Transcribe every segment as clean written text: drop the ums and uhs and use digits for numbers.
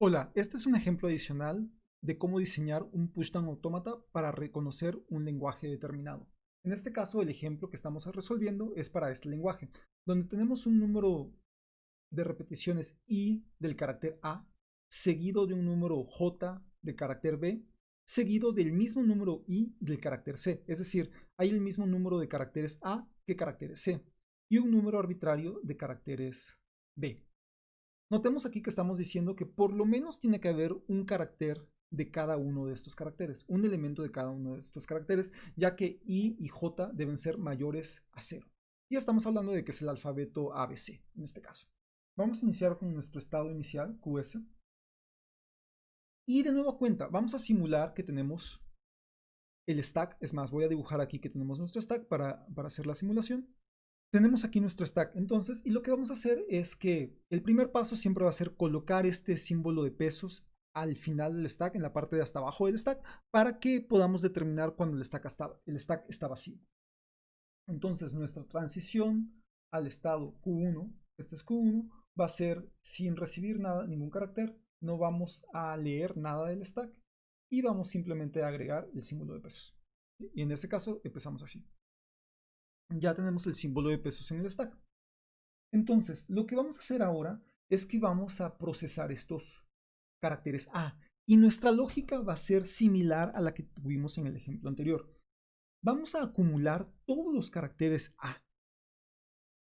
Hola, este es un ejemplo adicional de cómo diseñar un pushdown autómata para reconocer un lenguaje determinado. En este caso, el ejemplo que estamos resolviendo es para este lenguaje, donde tenemos un número de repeticiones i del carácter a, seguido de un número j del carácter b, seguido del mismo número i del carácter c. Es decir, hay el mismo número de caracteres a que caracteres c, y un número arbitrario de caracteres b. Notemos aquí que estamos diciendo que por lo menos tiene que haber un carácter de cada uno de estos caracteres, un elemento de cada uno de estos caracteres, ya que i y j deben ser mayores a 0. Y estamos hablando de que es el alfabeto ABC en este caso. Vamos a iniciar con nuestro estado inicial, QS. Y de nueva cuenta, vamos a simular que tenemos el stack. Es más, voy a dibujar aquí que tenemos nuestro stack para hacer la simulación. Tenemos aquí nuestro stack entonces, y lo que vamos a hacer es que el primer paso siempre va a ser colocar este símbolo de pesos al final del stack, en la parte de hasta abajo del stack, para que podamos determinar cuando el stack está vacío. Entonces nuestra transición al estado Q1, este es Q1, va a ser sin recibir nada, ningún carácter, no vamos a leer nada del stack y vamos simplemente a agregar el símbolo de pesos. Y en este caso empezamos así. Ya tenemos el símbolo de pesos en el stack. Entonces, lo que vamos a hacer ahora es que vamos a procesar estos caracteres A. Y nuestra lógica va a ser similar a la que tuvimos en el ejemplo anterior. Vamos a acumular todos los caracteres A.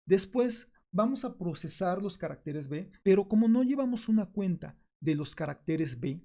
Después vamos a procesar los caracteres B, pero como no llevamos una cuenta de los caracteres B,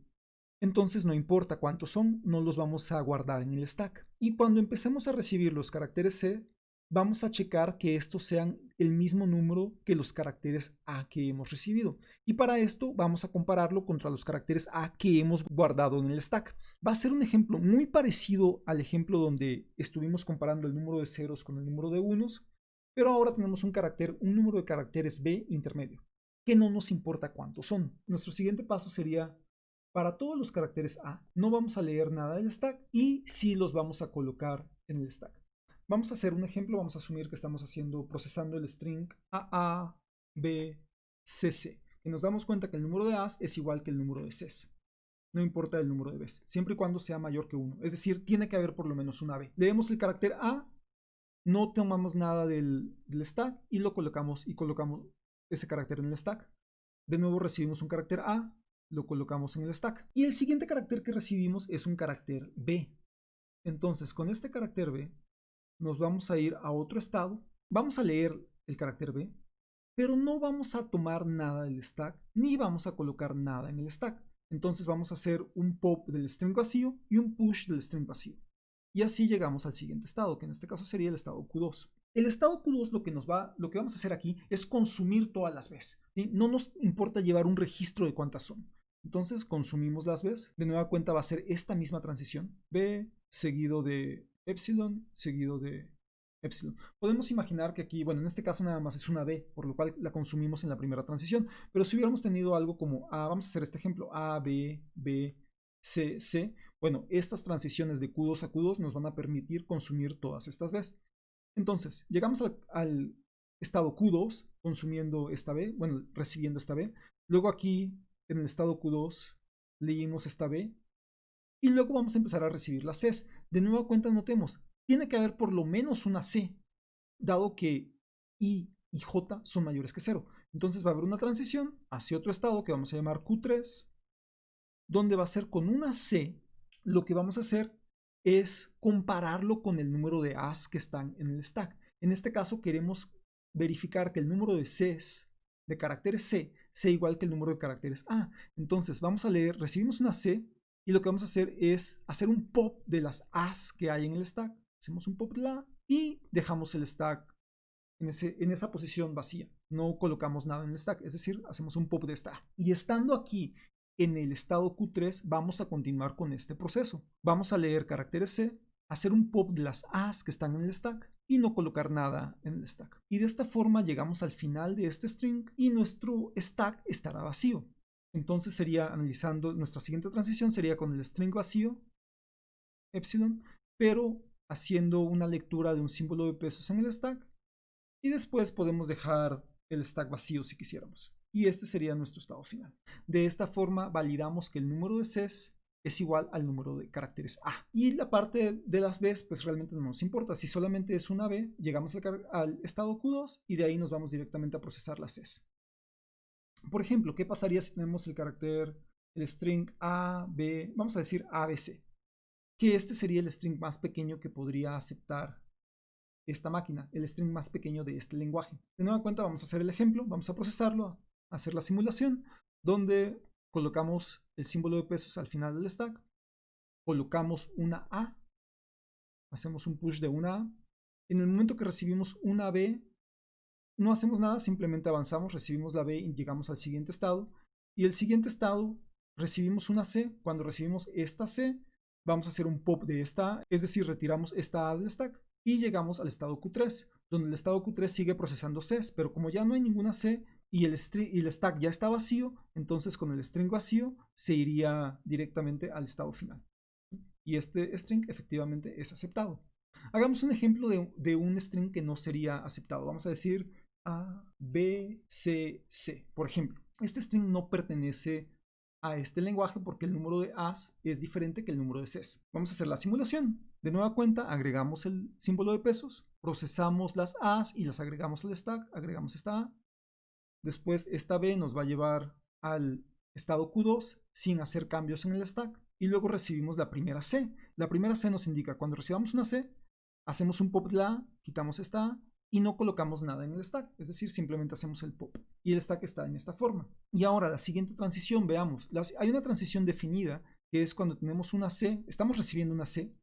entonces no importa cuántos son, no los vamos a guardar en el stack. Y cuando empecemos a recibir los caracteres C, vamos a checar que estos sean el mismo número que los caracteres A que hemos recibido. Y para esto vamos a compararlo contra los caracteres A que hemos guardado en el stack. Va a ser un ejemplo muy parecido al ejemplo donde estuvimos comparando el número de ceros con el número de unos, pero ahora tenemos un número de caracteres B intermedio, que no nos importa cuántos son. Nuestro siguiente paso sería, para todos los caracteres A, no vamos a leer nada del stack y sí los vamos a colocar en el stack. Vamos a hacer un ejemplo, vamos a asumir que estamos procesando el string AA, B, CC. Y nos damos cuenta que el número de A's es igual que el número de C's. No importa el número de B's, siempre y cuando sea mayor que 1. Es decir, tiene que haber por lo menos una B. Leemos el carácter A, no tomamos nada del stack y colocamos ese carácter en el stack. De nuevo recibimos un carácter A, lo colocamos en el stack. Y el siguiente carácter que recibimos es un carácter B. Entonces, con este carácter B, nos vamos a ir a otro estado, vamos a leer el carácter B, pero no vamos a tomar nada del stack, ni vamos a colocar nada en el stack. Entonces vamos a hacer un pop del string vacío y un push del string vacío. Y así llegamos al siguiente estado, que en este caso sería el estado Q2. El estado Q2 lo que vamos a hacer aquí es consumir todas las Bs. ¿Sí? No nos importa llevar un registro de cuántas son. Entonces consumimos las Bs. De nueva cuenta va a ser esta misma transición. B seguido de epsilon seguido de epsilon. Podemos imaginar que aquí, bueno, en este caso nada más es una B, por lo cual la consumimos en la primera transición. Pero si hubiéramos tenido algo como A, vamos a hacer este ejemplo, A, B, B, C, C. Bueno, estas transiciones de Q2 a Q2 nos van a permitir consumir todas estas Bs. Entonces, llegamos al estado Q2 consumiendo esta B, bueno, recibiendo esta B. Luego aquí, en el estado Q2, leímos esta B. Y luego vamos a empezar a recibir las Cs. De nueva cuenta, notemos, tiene que haber por lo menos una C, dado que I y J son mayores que 0. Entonces va a haber una transición hacia otro estado que vamos a llamar Q3, donde va a ser con una C. Lo que vamos a hacer es compararlo con el número de A's que están en el stack. En este caso queremos verificar que el número de C's de caracteres C sea igual que el número de caracteres A. Entonces vamos a leer, recibimos una C y lo que vamos a hacer es hacer un pop de las A's que hay en el stack. Hacemos un pop de la A y dejamos el stack en esa posición vacía. No colocamos nada en el stack, es decir, hacemos un pop de esta A. Y estando aquí en el estado Q3 vamos a continuar con este proceso. Vamos a leer caracteres C, hacer un pop de las A's que están en el stack y no colocar nada en el stack. Y de esta forma llegamos al final de este string y nuestro stack estará vacío. Entonces sería, analizando, nuestra siguiente transición sería con el string vacío, epsilon, pero haciendo una lectura de un símbolo de pesos en el stack y después podemos dejar el stack vacío si quisiéramos. y este sería nuestro estado final. De esta forma validamos que el número de Cs es igual al número de caracteres A. Y la parte de las Bs pues realmente no nos importa. Si solamente es una B, llegamos al estado Q2 y de ahí nos vamos directamente a procesar las Cs. Por ejemplo, ¿qué pasaría si tenemos el string A, B, vamos a decir ABC? Que este sería el string más pequeño que podría aceptar esta máquina, el string más pequeño de este lenguaje. De nueva cuenta vamos a hacer el ejemplo, vamos a procesarlo, a hacer la simulación, donde colocamos el símbolo de pesos al final del stack, colocamos una A, hacemos un push de una A. En el momento que recibimos una B, no hacemos nada, simplemente avanzamos, recibimos la B y llegamos al siguiente estado. Y el siguiente estado, recibimos una C. Cuando recibimos esta C, vamos a hacer un pop de esta A, es decir, retiramos esta A del stack y llegamos al estado Q3, donde el estado Q3 sigue procesando Cs, pero como ya no hay ninguna C y el stack ya está vacío, entonces con el string vacío se iría directamente al estado final. Y este string efectivamente es aceptado. Hagamos un ejemplo de un string que no sería aceptado. Vamos a decir A, B, C, C, por ejemplo. Este string no pertenece a este lenguaje porque el número de A's es diferente que el número de C's. Vamos a hacer la simulación. De nueva cuenta, agregamos el símbolo de pesos, procesamos las A's y las agregamos al stack, agregamos esta A. Después esta B nos va a llevar al estado Q2 sin hacer cambios en el stack y luego recibimos la primera C. La primera C nos indica cuando recibamos una C, hacemos un pop de la A, quitamos esta A y no colocamos nada en el stack, es decir, simplemente hacemos el pop y el stack está en esta forma. Y ahora la siguiente transición, veamos, hay una transición definida que es cuando tenemos una C, estamos recibiendo una C,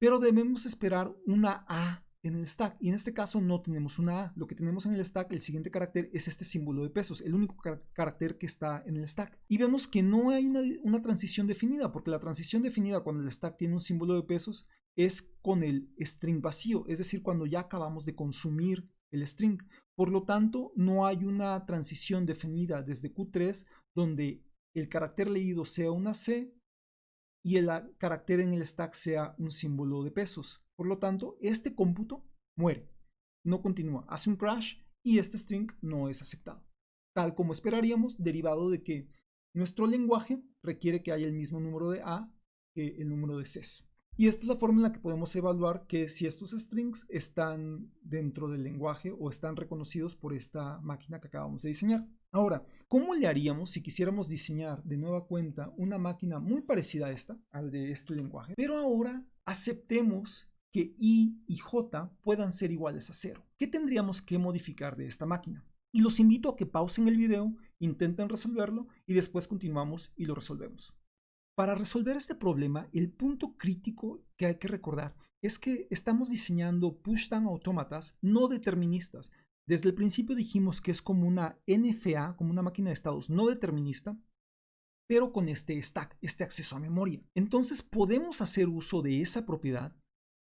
pero debemos esperar una A en el stack y en este caso no tenemos una A, lo que tenemos en el stack, el siguiente carácter es este símbolo de pesos, el único carácter que está en el stack y vemos que no hay una transición definida porque la transición definida cuando el stack tiene un símbolo de pesos es con el string vacío, es decir, cuando ya acabamos de consumir el string. Por lo tanto, no hay una transición definida desde Q3 donde el carácter leído sea una C y el carácter en el stack sea un símbolo de pesos. Por lo tanto, este cómputo muere, no continúa, hace un crash y este string no es aceptado. Tal como esperaríamos, derivado de que nuestro lenguaje requiere que haya el mismo número de A que el número de Cs. Y esta es la forma en la que podemos evaluar que si estos strings están dentro del lenguaje o están reconocidos por esta máquina que acabamos de diseñar. Ahora, ¿cómo le haríamos si quisiéramos diseñar de nueva cuenta una máquina muy parecida a esta, al de este lenguaje? Pero ahora aceptemos que I y J puedan ser iguales a 0. ¿Qué tendríamos que modificar de esta máquina? Y los invito a que pausen el video, intenten resolverlo y después continuamos y lo resolvemos. Para resolver este problema, el punto crítico que hay que recordar es que estamos diseñando pushdown autómatas no deterministas. Desde el principio dijimos que es como una NFA, como una máquina de estados no determinista, pero con este stack, este acceso a memoria. Entonces podemos hacer uso de esa propiedad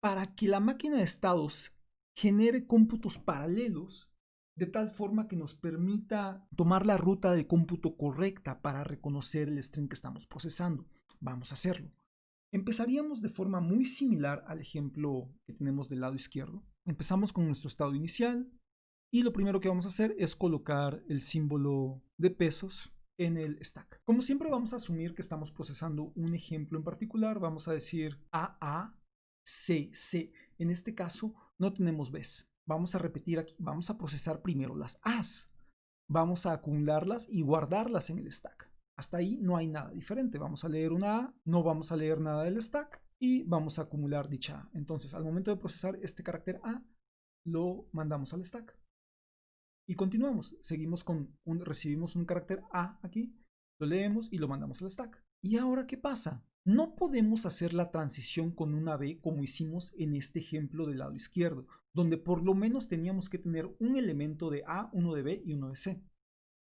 para que la máquina de estados genere cómputos paralelos de tal forma que nos permita tomar la ruta de cómputo correcta para reconocer el string que estamos procesando. Vamos a hacerlo. Empezaríamos de forma muy similar al ejemplo que tenemos del lado izquierdo. Empezamos con nuestro estado inicial y lo primero que vamos a hacer es colocar el símbolo de pesos en el stack. Como siempre vamos a asumir que estamos procesando un ejemplo en particular. Vamos a decir AA, CC. En este caso no tenemos Bs. Vamos a repetir aquí, vamos a procesar primero las A's. Vamos a acumularlas y guardarlas en el stack. Hasta ahí no hay nada diferente. Vamos a leer una A, no vamos a leer nada del stack y vamos a acumular dicha A. Entonces, al momento de procesar este carácter A, lo mandamos al stack. Y continuamos. Seguimos recibimos un carácter A aquí, lo leemos y lo mandamos al stack. ¿Y ahora qué pasa? No podemos hacer la transición con una B como hicimos en este ejemplo del lado izquierdo, donde por lo menos teníamos que tener un elemento de A, uno de B y uno de C.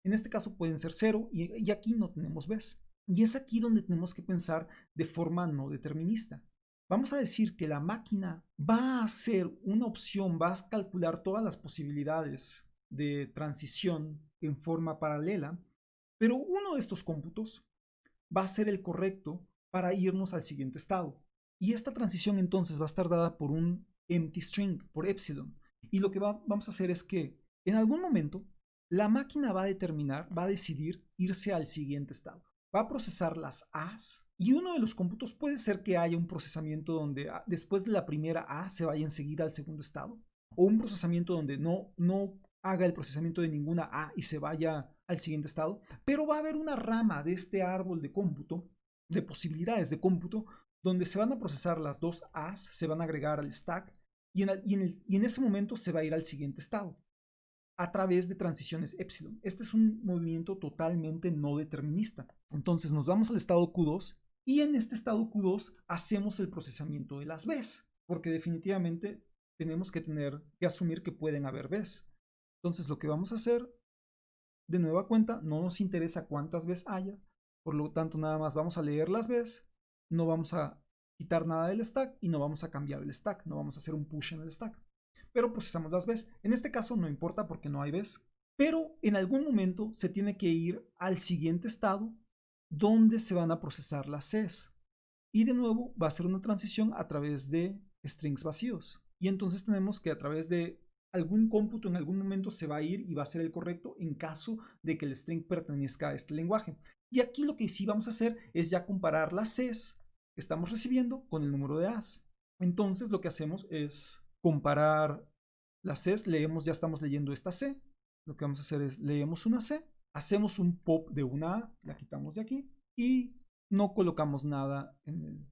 En este caso pueden ser 0 y aquí no tenemos Bs. Y es aquí donde tenemos que pensar de forma no determinista. Vamos a decir que la máquina va a hacer una opción, va a calcular todas las posibilidades de transición en forma paralela, pero uno de estos cómputos va a ser el correcto para irnos al siguiente estado. Y esta transición entonces va a estar dada por un empty string, por epsilon. Y lo que vamos a hacer es que en algún momento la máquina va a decidir irse al siguiente estado. Va a procesar las A's y uno de los cómputos puede ser que haya un procesamiento donde después de la primera A se vaya enseguida al segundo estado, o un procesamiento donde no haga el procesamiento de ninguna A y se vaya al siguiente estado, pero va a haber una rama de este árbol de cómputo, de posibilidades de cómputo, donde se van a procesar las dos A's, se van a agregar al stack y en ese momento se va a ir al siguiente estado a través de transiciones epsilon. Este es un movimiento totalmente no determinista. Entonces nos vamos al estado Q2 y en este estado Q2 hacemos el procesamiento de las B's, porque definitivamente tenemos que asumir que pueden haber B's. Entonces lo que vamos a hacer, de nueva cuenta, no nos interesa cuántas B's haya, por lo tanto nada más vamos a leer las B's, no vamos a quitar nada del stack y no vamos a cambiar el stack, no vamos a hacer un push en el stack. Pero procesamos las B's. En este caso no importa porque no hay B's, pero en algún momento se tiene que ir al siguiente estado donde se van a procesar las C's. Y de nuevo va a ser una transición a través de strings vacíos. Y entonces tenemos que a través de algún cómputo en algún momento se va a ir y va a ser el correcto en caso de que el string pertenezca a este lenguaje. Y aquí lo que sí vamos a hacer es ya comparar las C's que estamos recibiendo con el número de A's. Entonces lo que hacemos es comparar las C's, ya estamos leyendo esta C. Lo que vamos a hacer es leemos una C, hacemos un pop de una A, la quitamos de aquí y no colocamos nada en el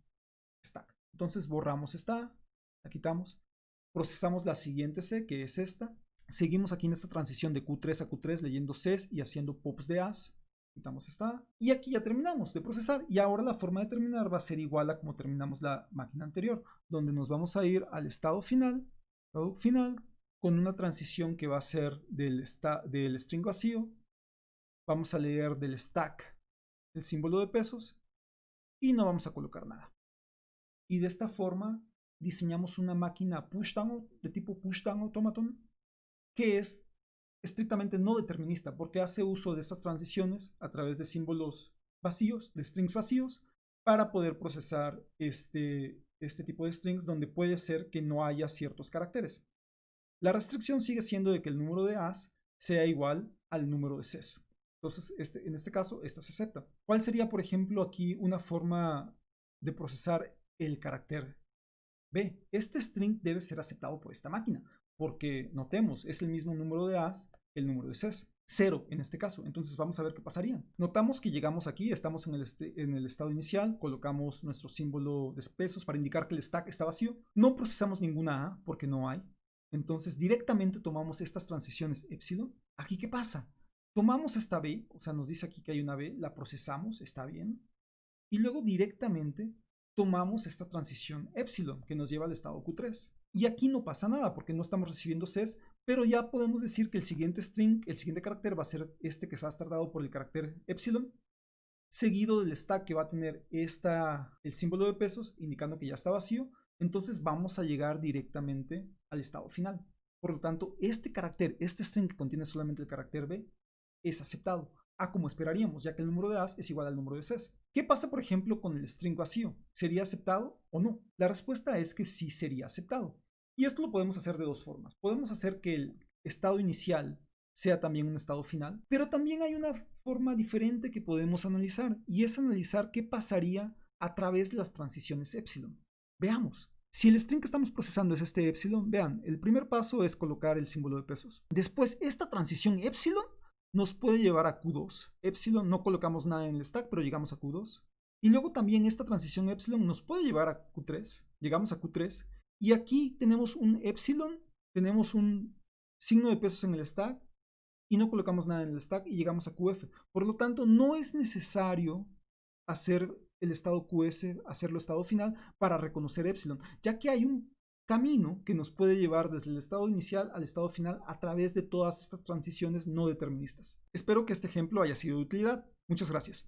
stack. Entonces borramos esta A, la quitamos, procesamos la siguiente C, que es esta. Seguimos aquí en esta transición de Q3 a Q3 leyendo Cs y haciendo pops de As. Quitamos esta A. Y aquí ya terminamos de procesar. Y ahora la forma de terminar va a ser igual a como terminamos la máquina anterior, donde nos vamos a ir al estado final con una transición que va a ser del string vacío. Vamos a leer del stack el símbolo de pesos y no vamos a colocar nada. Y de esta forma diseñamos una máquina de tipo pushdown automaton que es estrictamente no determinista porque hace uso de estas transiciones a través de símbolos vacíos, de strings vacíos, para poder procesar este tipo de strings donde puede ser que no haya ciertos caracteres. La restricción sigue siendo de que el número de A's sea igual al número de C's. Entonces, en este caso, esta se acepta. ¿Cuál sería, por ejemplo, aquí una forma de procesar el carácter B? Este string debe ser aceptado por esta máquina, porque notemos, es el mismo número de A's que el número de C's. 0 en este caso. Entonces vamos a ver qué pasaría. Notamos que llegamos aquí, estamos en el estado inicial, colocamos nuestro símbolo de pesos para indicar que el stack está vacío. No procesamos ninguna A porque no hay. Entonces directamente tomamos estas transiciones epsilon. ¿Aquí qué pasa? Tomamos esta B, o sea, nos dice aquí que hay una B, la procesamos, está bien. Y luego directamente tomamos esta transición epsilon que nos lleva al estado Q3. Y aquí no pasa nada porque no estamos recibiendo Cs, pero ya podemos decir que el siguiente string, el siguiente carácter va a ser este que se va a estar dado por el carácter epsilon, seguido del stack que va a tener el símbolo de pesos indicando que ya está vacío. Entonces vamos a llegar directamente al estado final. Por lo tanto, este string que contiene solamente el carácter B, es aceptado, como esperaríamos, ya que el número de A's es igual al número de C's. ¿Qué pasa, por ejemplo, con el string vacío? ¿Sería aceptado o no? La respuesta es que sí sería aceptado. Y esto lo podemos hacer de dos formas. Podemos hacer que el estado inicial sea también un estado final, pero también hay una forma diferente que podemos analizar, y es analizar qué pasaría a través de las transiciones epsilon. Veamos. Si el string que estamos procesando es este epsilon, vean, el primer paso es colocar el símbolo de pesos. Después, esta transición epsilon nos puede llevar a Q2. Epsilon, no colocamos nada en el stack, pero llegamos a Q2. Y luego también esta transición epsilon nos puede llevar a Q3. Llegamos a Q3. Y aquí tenemos un epsilon, tenemos un signo de pesos en el stack y no colocamos nada en el stack y llegamos a QF. Por lo tanto, no es necesario hacer el estado QS, hacerlo estado final para reconocer epsilon, ya que hay un camino que nos puede llevar desde el estado inicial al estado final a través de todas estas transiciones no deterministas. Espero que este ejemplo haya sido de utilidad. Muchas gracias.